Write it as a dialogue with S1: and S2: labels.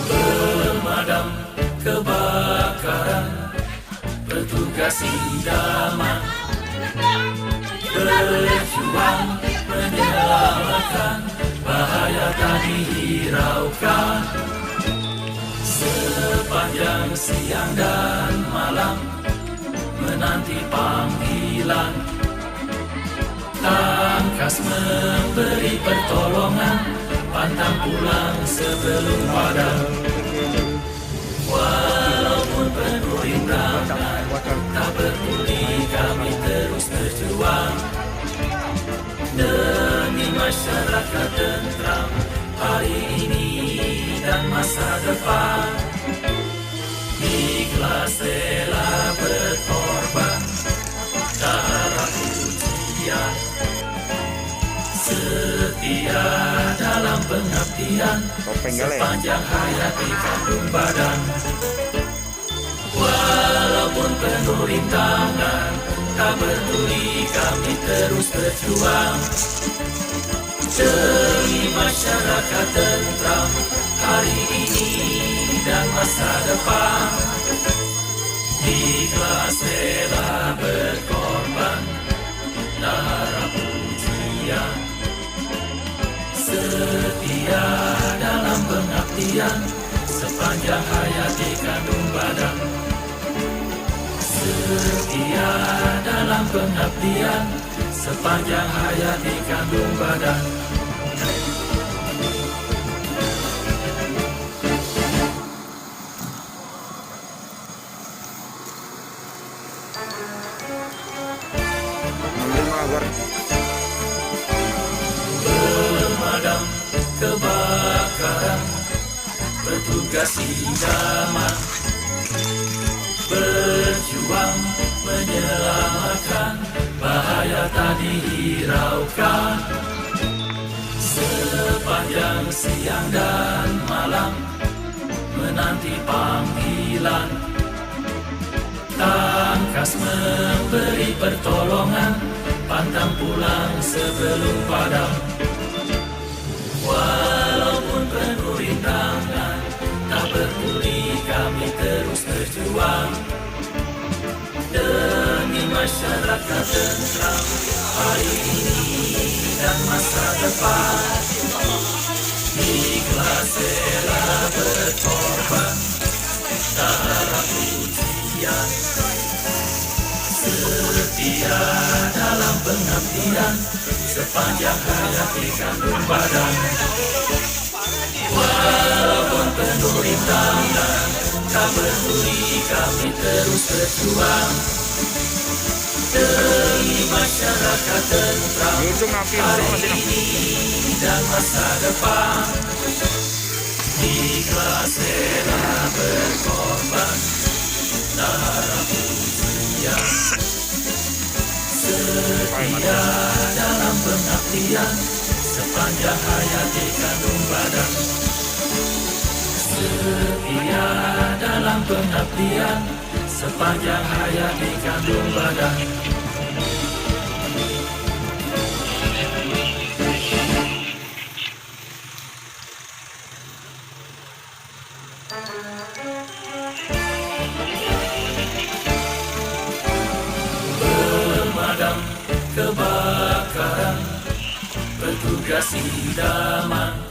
S1: Pemadam kebakaran, petugas idaman, berjuang menyelamatkan, bahaya tak dihiraukan. Sepanjang siang dan malam menanti panggilan, tangkas memberi pertolongan, pantang pulang sebelum padam. Walaupun penuh rintangan, tak peduli kami terus berjuang demi masyarakat tentram hari ini dan masa depan. Ikhlas rela berkorban, tak harap ujian, setia dalam pengabdian, sepanjang hayat di kandung badan. Walaupun penuh rintangan, tak peduli kami terus berjuang demi masyarakat tentram hari ini dan masa depan. Ikhlas rela berkorban, tak harap ujian, setia dalam pengabdian, sepanjang hayat di kandung badan. Setia dalam pengabdian, sepanjang hayat di kandung badan. Pemadam kebakaran, petugas idaman, berjuang menyelamatkan, bahaya tak dihiraukan. Sepanjang siang dan malam menanti panggilan, tangkas memberi pertolongan, pantang pulang sebelum padam. Walaupun penuh rintangan, tak peduli kami terus berjuang demi masyarakat tentram hari ini dan masa depan. Ikhlas rela berkorban, tak harap ujian, setia dalam pengabdian, sepanjang hayat di kandung badan. Walaupun penuh rintangan, tak peduli kami terus berjuang demi masyarakat tentram hari ini dan masa depan. Ikhlas rela berkorban, tak harap ujian, setia dalam pengabdian, sepanjang hayat di kandung badan. Setia dalam pengabdian, sepanjang hayat di kandung badan. Pemadam kebakaran, petugas idaman,